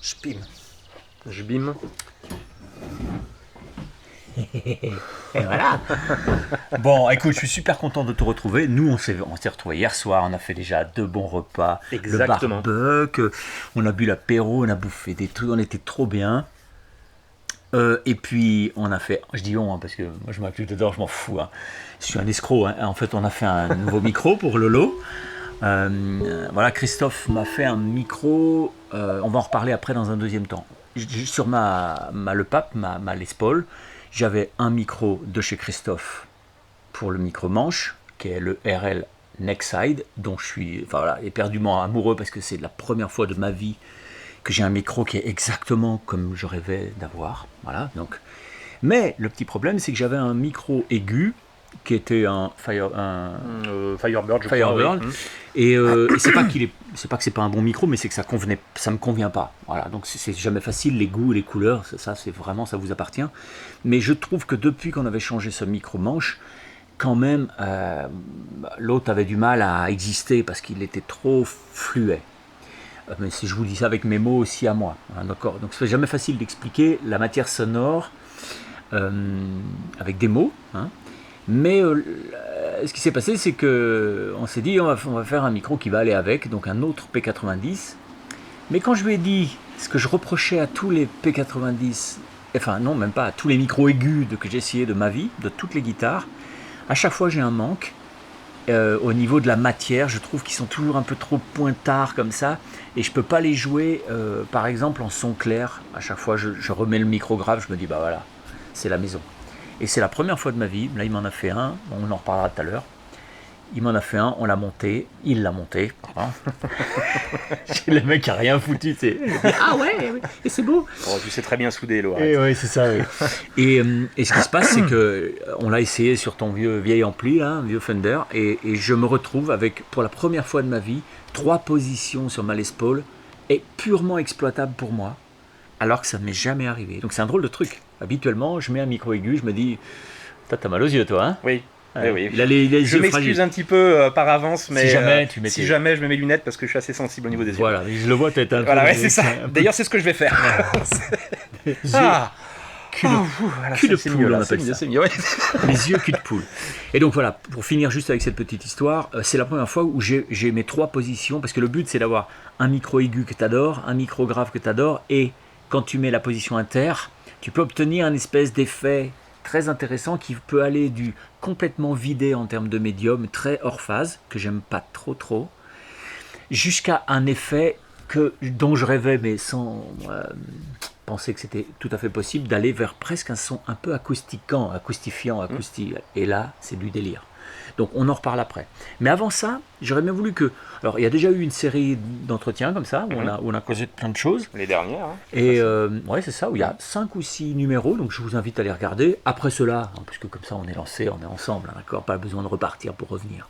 Je bime. Et voilà. Bon, écoute, je suis super content de te retrouver. Nous, on s'est retrouvés hier soir. On a fait déjà 2 bons repas. Exactement. Le barbecue, on a bu l'apéro, on a bouffé des trucs, on était trop bien. Et puis, on a fait... Je dis on, hein, parce que moi, je m'inclus dedans, je m'en fous. Hein. Je suis un escroc. Hein. En fait, on a fait un nouveau micro pour Lolo. Voilà, Christophe m'a fait un micro. On va en reparler après dans un deuxième temps. Sur ma Le Pape, ma Les Paul, j'avais un micro de chez Christophe pour le micro manche, qui est le RL Nextside, dont je suis éperdument amoureux parce que c'est la première fois de ma vie que j'ai un micro qui est exactement comme je rêvais d'avoir. Voilà, donc. Mais le petit problème, c'est que j'avais un micro aigu qui était un Firebird, je Firebird. crois. Oui. Et c'est pas que c'est pas un bon micro, mais c'est que ça me convient pas. Voilà, donc c'est jamais facile, les goûts, les couleurs, ça c'est vraiment, ça vous appartient. Mais je trouve que depuis qu'on avait changé ce micro manche, quand même, l'autre avait du mal à exister parce qu'il était trop fluet. Mais si je vous dis ça avec mes mots aussi à moi, hein, d'accord. Donc c'est jamais facile d'expliquer la matière sonore avec des mots. Hein. Mais ce qui s'est passé, c'est qu'on s'est dit on va faire un micro qui va aller avec, donc un autre P90. Mais quand je lui ai dit ce que je reprochais à tous les P90, enfin non, même pas à tous les micros aigus que j'ai essayé de ma vie, de toutes les guitares, à chaque fois j'ai un manque. Au niveau de la matière, je trouve qu'ils sont toujours un peu trop pointards comme ça, et je peux pas les jouer, par exemple en son clair. À chaque fois, je remets le micro grave, je me dis bah voilà, c'est la maison. Et c'est la première fois de ma vie, là il m'en a fait un, on en reparlera tout à l'heure. Il m'en a fait un, on l'a monté, il l'a monté. Hein. Le mec a rien foutu, c'est. Ah ouais, et c'est beau. Oh, tu sais très bien souder, Laura. Et ouais, c'est ça. Oui. Et ce qui se passe, c'est que on l'a essayé sur ton vieil ampli, là, un vieux Fender, et je me retrouve avec, pour la première fois de ma vie, 3 positions sur ma Les Paul, et purement exploitable pour moi, alors que ça ne m'est jamais arrivé. Donc c'est un drôle de truc. Habituellement, je mets un micro aigu, je me dis, t'as mal aux yeux, toi, hein? Oui. Oui. Je m'excuse un petit peu par avance, mais si jamais je mets mes lunettes parce que je suis assez sensible au niveau des yeux. Voilà, je le vois, t'es un peu... Voilà, ouais, c'est ça. D'ailleurs, c'est ce que je vais faire. Cul de poule, on appelle ça. C'est mieux, ouais. Les yeux cul de poule. Et donc voilà, pour finir juste avec cette petite histoire, c'est la première fois où j'ai mes 3 positions, parce que le but c'est d'avoir un micro aigu que tu adores, un micro grave que tu adores, et quand tu mets la position inter, tu peux obtenir un espèce d'effet très intéressant qui peut aller du complètement vidé en termes de médium, très hors phase, que j'aime pas trop, jusqu'à un effet dont je rêvais, mais sans penser que c'était tout à fait possible, d'aller vers presque un son un peu acoustifiant. Et là, c'est du délire. Donc on en reparle après. Mais avant ça, j'aurais bien voulu que... Alors il y a déjà eu une série d'entretiens comme ça, où on a causé de plein de choses. Les dernières. Hein, et ouais, c'est ça, où il y a 5 ou 6 numéros, donc je vous invite à les regarder. Après cela, puisque comme ça on est lancé, on est ensemble, hein, d'accord, pas besoin de repartir pour revenir.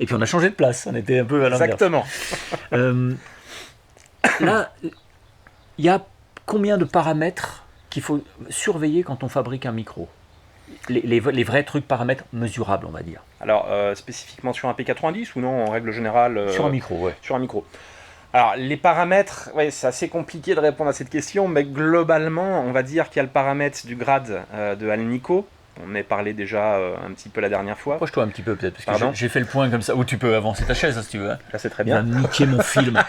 Et puis on a changé de place, on était un peu à l'inverse. Exactement. Là, il y a combien de paramètres qu'il faut surveiller quand on fabrique un micro? Les vrais trucs paramètres mesurables, on va dire. Alors, spécifiquement sur un P90 ou non, en règle générale sur un micro, ouais. Sur un micro. Alors, les paramètres, ouais, c'est assez compliqué de répondre à cette question, mais globalement, on va dire qu'il y a le paramètre du grade de Alnico. On en parlé déjà un petit peu la dernière fois. Approche-toi un petit peu peut-être, parce que j'ai fait le point comme ça. Ou tu peux avancer ta chaise, hein, si tu veux. Hein. Là, c'est très bien. Il va niquer mon film.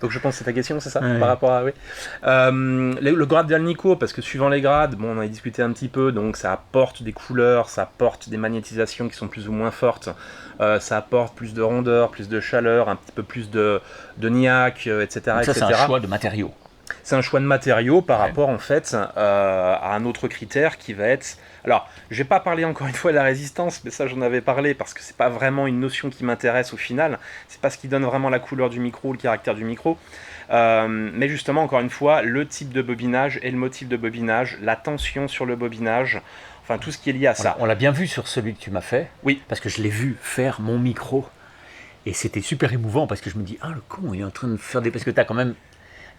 Donc je pense que c'est ta question, c'est ça, ouais. Par rapport à... Oui. Le grade d'Alnico, parce que suivant les grades, bon, on en a discuté un petit peu, donc ça apporte des couleurs, ça apporte des magnétisations qui sont plus ou moins fortes, ça apporte plus de rondeur, plus de chaleur, un petit peu plus de niaque, etc. Donc ça, etc. c'est un choix de matériaux. C'est un choix de matériaux par rapport en fait à un autre critère qui va être... Alors, je vais pas parler encore une fois de la résistance, mais ça j'en avais parlé parce que c'est pas vraiment une notion qui m'intéresse au final. C'est pas ce qui donne vraiment la couleur du micro, le caractère du micro. Mais justement, encore une fois, le type de bobinage et le motif de bobinage, la tension sur le bobinage, enfin tout ce qui est lié à ça. On l'a bien vu sur celui que tu m'as fait. Oui. Parce que je l'ai vu faire mon micro. Et c'était super émouvant parce que je me dis, ah le con, il est en train de faire des... Parce que t'as quand même...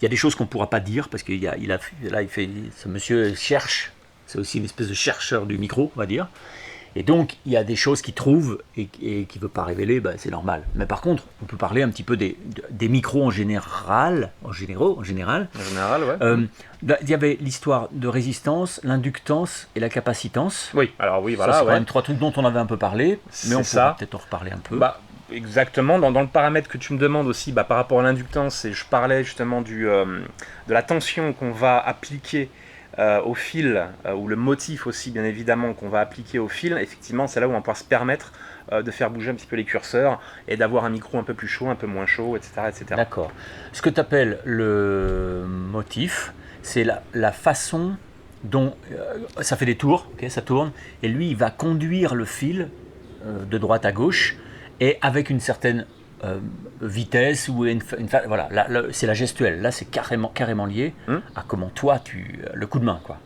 Il y a des choses qu'on ne pourra pas dire parce que ce monsieur cherche, c'est aussi une espèce de chercheur du micro, on va dire. Et donc, il y a des choses qu'il trouve et qu'il ne veut pas révéler, bah, c'est normal. Mais par contre, on peut parler un petit peu des micros en général. En général, ouais. Il y avait l'histoire de résistance, l'inductance et la capacitance. Oui, alors oui, voilà. Ça, c'est quand même 3 trucs dont on avait un peu parlé, mais on pourra peut-être en reparler un peu. Bah, exactement, dans le paramètre que tu me demandes aussi, bah, par rapport à l'inductance, et je parlais justement de la tension qu'on va appliquer au fil, ou le motif aussi bien évidemment qu'on va appliquer au fil. Effectivement, c'est là où on va pouvoir se permettre de faire bouger un petit peu les curseurs et d'avoir un micro un peu plus chaud, un peu moins chaud, etc. etc. D'accord. Ce que tu appelles le motif, c'est la façon dont ça fait des tours, okay, ça tourne, et lui il va conduire le fil de droite à gauche, et avec une certaine vitesse, ou voilà, c'est la gestuelle, là c'est carrément lié à comment toi le coup de main, quoi.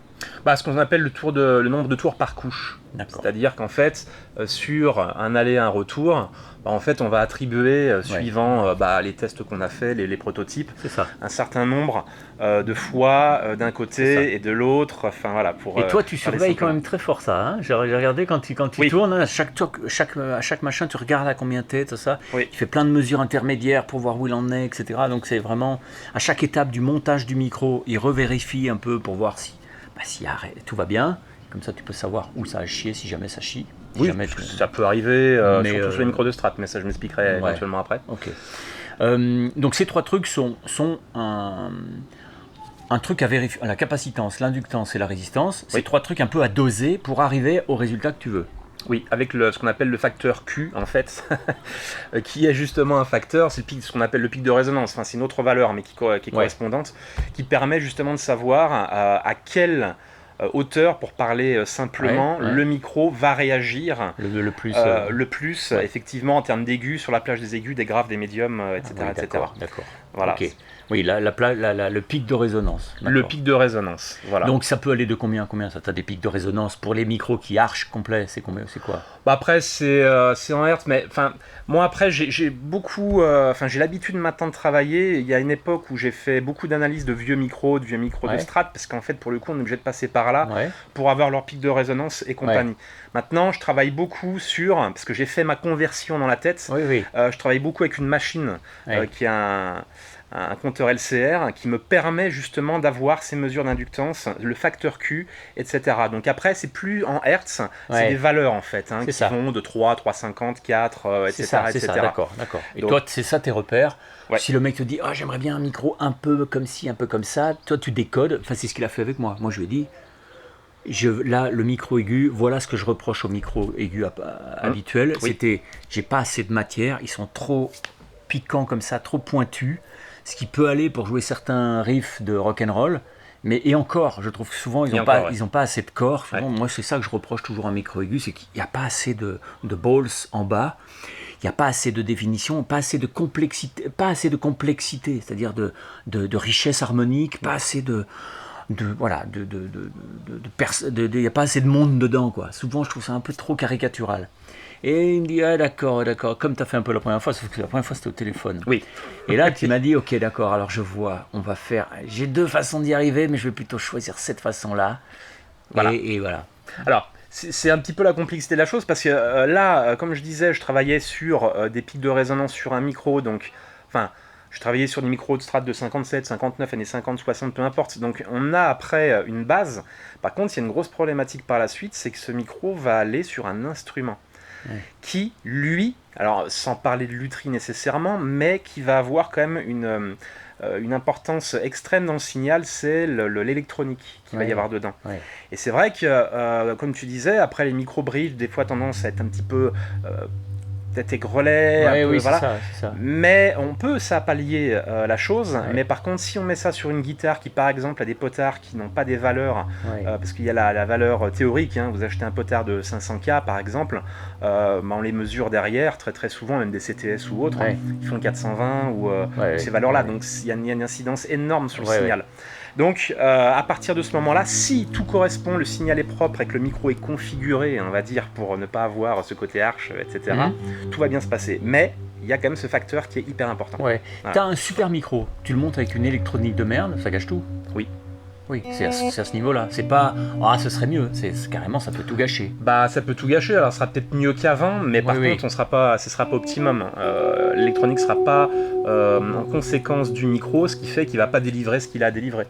Bah, ce qu'on appelle le nombre de tours par couche. C'est-à-dire qu'en fait, sur un aller et un retour, bah, en fait, on va attribuer, suivant les tests qu'on a fait, les prototypes, un certain nombre de fois d'un côté et de l'autre. Enfin, voilà, et toi, tu surveilles quand même très fort ça. Hein, j'ai regardé quand tu tournes, hein, à chaque machin, tu regardes à combien t'es, tout ça. Oui. Tu fais plein de mesures intermédiaires pour voir où il en est, etc. Donc c'est vraiment, à chaque étape du montage du micro, il revérifie un peu pour voir si tout va bien, comme ça tu peux savoir où ça a chié si jamais ça chie. Ça peut arriver, surtout sur les micros de strat, mais ça je m'expliquerai éventuellement après. Ok. Donc ces 3 trucs sont un truc à vérifier, la capacitance, l'inductance et la résistance. C'est 3 trucs un peu à doser pour arriver au résultat que tu veux. Oui, avec ce qu'on appelle le facteur Q, en fait, qui est justement un facteur, c'est ce qu'on appelle le pic de résonance, enfin, c'est une autre valeur, mais qui est correspondante, qui permet justement de savoir à quelle hauteur, pour parler simplement, le micro va réagir le plus, effectivement, en termes d'aigus, sur la plage des aigus, des graves, des médiums, etc. D'accord. Voilà. Okay. Oui, le pic de résonance. Le pic de résonance, voilà. Donc ça peut aller de combien ça? Tu as des pics de résonance pour les micros qui archent complet, c'est quoi? Bah après c'est en hertz, mais enfin moi après j'ai beaucoup, j'ai l'habitude maintenant de travailler. Il y a une époque où j'ai fait beaucoup d'analyses de vieux micros de strat, parce qu'en fait pour le coup on est obligé de passer par là pour avoir leur pic de résonance et compagnie. Maintenant je travaille beaucoup parce que j'ai fait ma conversion dans la tête, je travaille beaucoup avec une machine qui a un compteur LCR qui me permet justement d'avoir ces mesures d'inductance, le facteur Q, etc. Donc après, c'est plus en Hertz, c'est des valeurs en fait, qui vont de 3, 3,50, 4, etc. C'est ça, d'accord. Et donc, toi, c'est ça tes repères. Si le mec te dit « j'aimerais bien un micro un peu comme ci, un peu comme ça », toi tu décodes, enfin c'est ce qu'il a fait avec moi. Moi je lui ai dit, là le micro aigu, voilà ce que je reproche au micro aigu habituel, c'était j'ai pas assez de matière, ils sont trop piquants comme ça, trop pointus. Ce qui peut aller pour jouer certains riffs de rock'n'roll, et encore, je trouve que souvent ils n'ont pas assez de corps. Souvent, moi c'est ça que je reproche toujours à un micro aigu, c'est qu'il n'y a pas assez de balls en bas, il n'y a pas assez de définition, pas assez de complexité, c'est-à-dire de richesse harmonique, pas assez il n'y a pas assez de monde dedans, quoi. Souvent je trouve ça un peu trop caricatural. Et il me dit, d'accord, comme tu as fait un peu la première fois, sauf que la première fois c'était au téléphone. Oui. Et là tu m'as dit, ok, d'accord, alors je vois, j'ai 2 façons d'y arriver, mais je vais plutôt choisir cette façon-là. Voilà. Et voilà. Alors, c'est un petit peu la complexité de la chose, parce que là, comme je disais, je travaillais sur des pics de résonance sur un micro, donc, je travaillais sur des micros de strat de 57, 59, années 50, 60, peu importe. Donc on a après une base. Par contre, il y a une grosse problématique par la suite, c'est que ce micro va aller sur un instrument. Qui, lui, alors sans parler de lutherie nécessairement, mais qui va avoir quand même une importance extrême dans le signal, c'est l'électronique qu'il va y avoir dedans. Et c'est vrai que, comme tu disais, après les micro-bridges, des fois tendance à être un petit peu peut-être aigrelets, c'est ça. Mais on peut ça pallier la chose, mais par contre si on met ça sur une guitare qui par exemple a des potards qui n'ont pas des valeurs, parce qu'il y a la valeur théorique, vous achetez un potard de 500K par exemple, on les mesure derrière, très très souvent même des CTS ou autres, ils font 420 ou ces valeurs là, donc il y a une incidence énorme sur le signal. Donc à partir de ce moment-là, si tout correspond, le signal est propre et que le micro est configuré, on va dire, pour ne pas avoir ce côté arche, etc., tout va bien se passer. Mais il y a quand même ce facteur qui est hyper important. T'as un super micro, tu le montes avec une électronique de merde, ça gâche tout. Oui. Oui, c'est à ce niveau-là. C'est pas ah ce serait mieux. C'est carrément ça peut tout gâcher. Bah ça peut tout gâcher. Alors ça sera peut-être mieux qu'avant, mais par contre ce sera pas optimum. L'électronique sera pas en conséquence du micro, ce qui fait qu'il va pas délivrer ce qu'il a délivré.